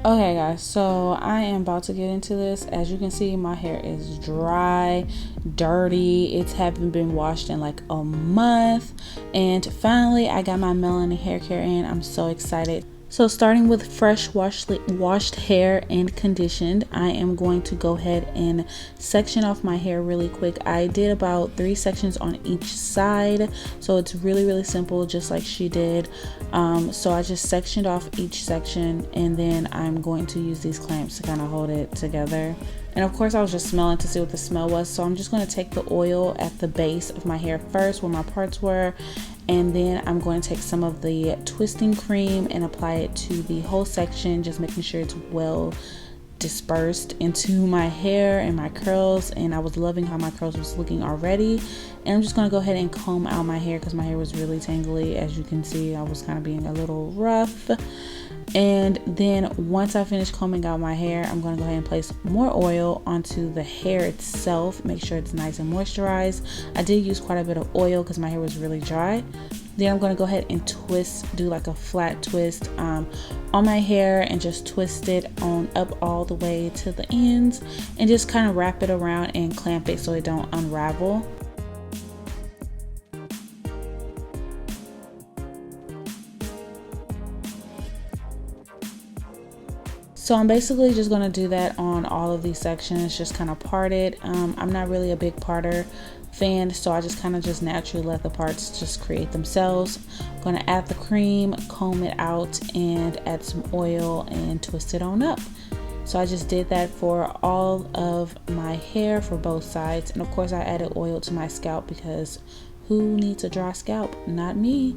Okay guys, so I am about to get into this. As you can see, my hair is dry, dirty. It haven't been washed in like a month. And finally I got my Melanin hair care in. I'm so excited. So starting with fresh washed hair and conditioned, I am going to go ahead and section off my hair really quick. I did about 3 sections on each side, so it's really simple, just like she did. So I just sectioned off each section, and then I'm going to use these clamps to kind of hold it together. And of course I was just smelling to see what the smell was, so I'm just going to take the oil at the base of my hair first where my parts were, and then I'm going to take some of the twisting cream and apply it to the whole section, just making sure it's well dispersed into my hair and my curls. And I was loving how my curls was looking already. And I'm just going to go ahead and comb out my hair because my hair was really tangly. As you can see, I was kind of being a little rough. And then once I finish combing out my hair, I'm going to go ahead and place more oil onto the hair itself. Make sure it's nice and moisturized. I did use quite a bit of oil because my hair was really dry. Then I'm going to go ahead and twist, do like a flat twist on my hair, and just twist it on up all the way to the ends, and just kind of wrap it around and clamp it so it don't unravel. So I'm basically just going to do that on all of these sections, just kind of part it. I'm not really a big parter fan, so I just kind of just naturally let the parts just create themselves. I'm going to add the cream, comb it out, and add some oil and twist it on up. So I just did that for all of my hair for both sides. And of course I added oil to my scalp because who needs a dry scalp? Not me.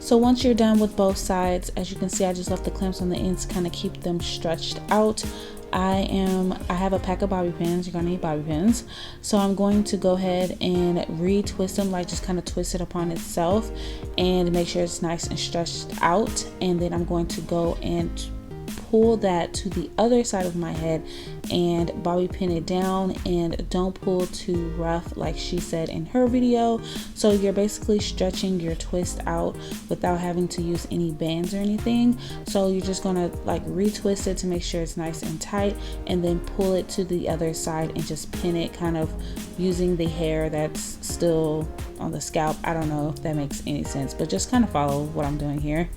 So once you're done with both sides, as you can see, I just left the clamps on the ends to kind of keep them stretched out. I have a pack of bobby pins. You're gonna need bobby pins. So I'm going to go ahead and retwist them, like just kind of twist it upon itself and make sure it's nice and stretched out. And then I'm going to go and pull that to the other side of my head and bobby pin it down, and don't pull too rough like she said in her video. So you're basically stretching your twist out without having to use any bands or anything. So you're just gonna like retwist it to make sure it's nice and tight, and then pull it to the other side and just pin it, kind of using the hair that's still on the scalp. I don't know if that makes any sense, but just kind of follow what I'm doing here.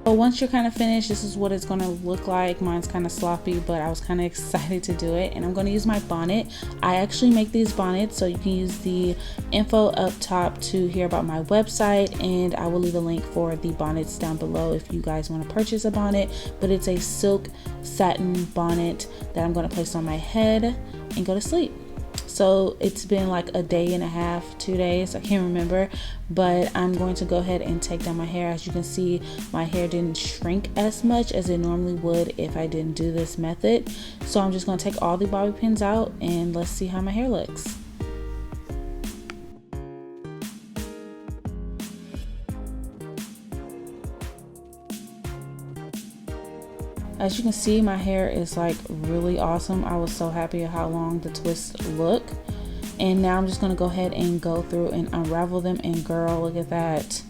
So once you're kind of finished, this is what it's going to look like. Mine's kind of sloppy, but I was kind of excited to do it. And I'm going to use my bonnet. I actually make these bonnets, so you can use the info up top to hear about my website, and I will leave a link for the bonnets down below if you guys want to purchase a bonnet. But it's a silk satin bonnet that I'm going to place on my head and go to sleep. So it's been like a day and a half, 2 days, I can't remember, but I'm going to go ahead and take down my hair. As you can see, my hair didn't shrink as much as it normally would if I didn't do this method. So I'm just going to take all the bobby pins out, and let's see how my hair looks. As you can see, my hair is like really awesome. I was so happy at how long the twists look. And now I'm just going to go ahead and go through and unravel them. And girl, look at that.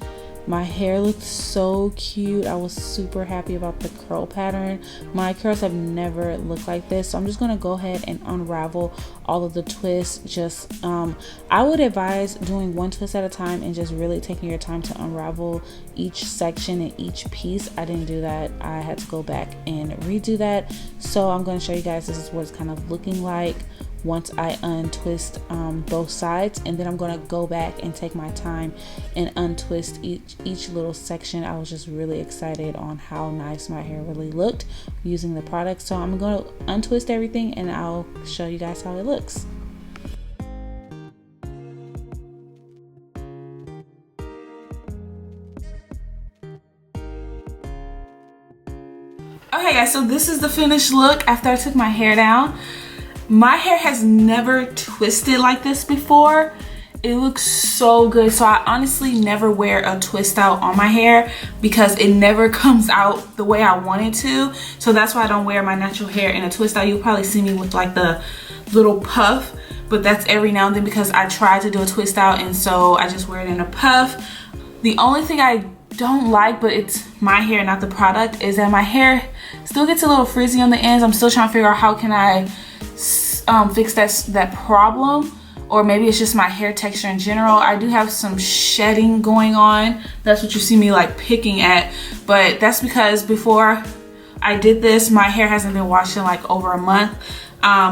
My hair looks so cute. I was super happy about the curl pattern. My curls have never looked like this. So I'm just going to go ahead and unravel all of the twists. Just I would advise doing one twist at a time and just really taking your time to unravel each section and each piece. I didn't do that. I had to go back and redo that. So I'm going to show you guys, this is what it's kind of looking like once I untwist both sides, and then I'm going to go back and take my time and untwist each little section. I was just really excited on how nice my hair really looked using the product. So I'm going to untwist everything and I'll show you guys how it looks. Okay guys, so this is the finished look after I took my hair down. My hair has never twisted like this before. It looks so good. So I honestly never wear a twist out on my hair because it never comes out the way I want it to. So that's why I don't wear my natural hair in a twist out. You'll probably see me with like the little puff, but that's every now and then because I try to do a twist out, and so I just wear it in a puff. The only thing I don't like, but it's my hair, not the product, is that my hair still gets a little frizzy on the ends. I'm still trying to figure out how can I fix that problem, or maybe it's just my hair texture in general. I do have some shedding going on. That's what you see me like picking at, but that's because before I did this, my hair hasn't been washed in like over a month,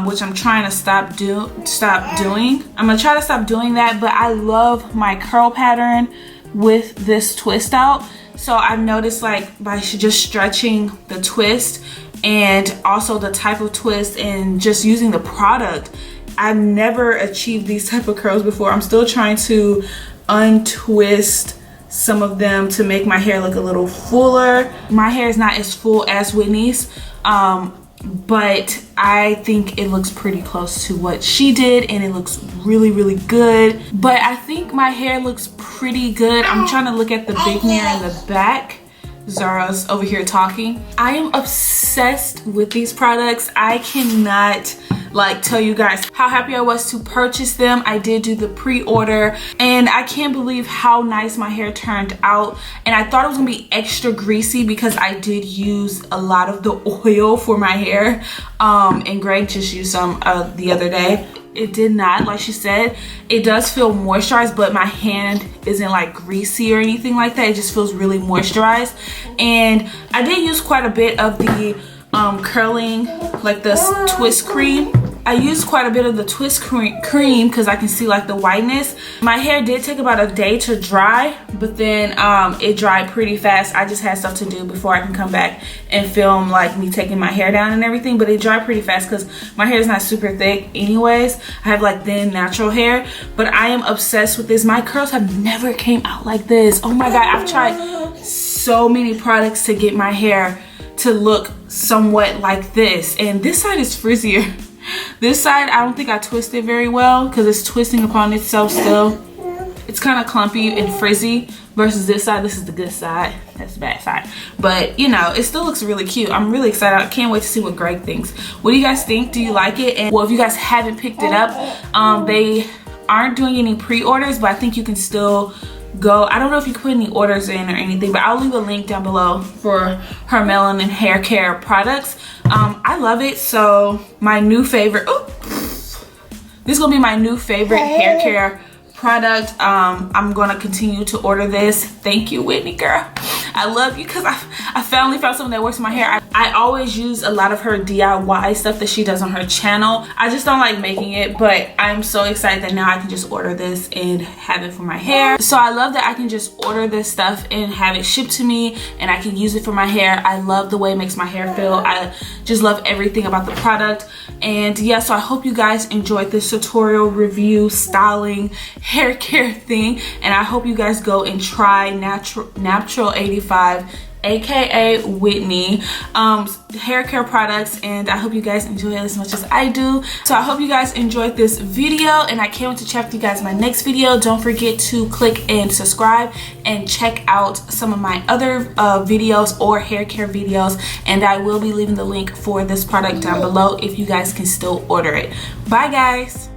which I'm trying to stop doing. I'm gonna try to stop doing that, but I love my curl pattern with this twist out. So I've noticed, like, by just stretching the twist and also the type of twist and just using the product, I've never achieved these type of curls before. I'm still trying to untwist some of them to make my hair look a little fuller. My hair is not as full as Whitney's, but I think it looks pretty close to what she did, and it looks really, really good. But I think my hair looks pretty good. I'm trying to look at the big mirror in the back. Zara's over here talking. I am obsessed with these products. I cannot like tell you guys how happy I was to purchase them. I did do the pre-order, and I can't believe how nice my hair turned out. And I thought it was gonna be extra greasy because I did use a lot of the oil for my hair, and Greg just used some the other day. It did not, like she said, it does feel moisturized, but my hand isn't like greasy or anything like that. It just feels really moisturized. And I did use quite a bit of the curling, like this twist cream. I used quite a bit of the twist cream because I can see like the whiteness. My hair did take about a day to dry, but then it dried pretty fast. I just had stuff to do before I can come back and film like me taking my hair down and everything, but it dried pretty fast because my hair is not super thick anyways. I have like thin natural hair, but I am obsessed with this. My curls have never came out like this. Oh my God, I've tried so many products to get my hair to look somewhat like this, and this side is frizzier. This side, I don't think I twisted very well because it's twisting upon itself still. It's kind of clumpy and frizzy versus this side. This is the good side. That's the bad side. But, you know, it still looks really cute. I'm really excited. I can't wait to see what Greg thinks. What do you guys think? Do you like it? And, well, if you guys haven't picked it up, they aren't doing any pre-orders, but I think you can still go. I don't know if you can put any orders in or anything, but I'll leave a link down below for her Melanin hair care products. I love it. So my new favorite, this is gonna be my new favorite hair care product. I'm gonna continue to order this. Thank you, Whitney girl. I love you because I finally found something that works in my hair. I always use a lot of her DIY stuff that she does on her channel. I just don't like making it, but I'm so excited that now I can just order this and have it for my hair. So I love that I can just order this stuff and have it shipped to me, and I can use it for my hair. I love the way it makes my hair feel. I just love everything about the product. And yeah, so I hope you guys enjoyed this tutorial review styling hair care thing, and I hope you guys go and try NAPTURAL85, aka Whitney, hair care products, and I hope you guys enjoy it as much as I do. So I hope you guys enjoyed this video, and I can't wait to check with you guys in my next video. Don't forget to click and subscribe and check out some of my other videos or hair care videos, and I will be leaving the link for this product down below if you guys can still order it. Bye guys.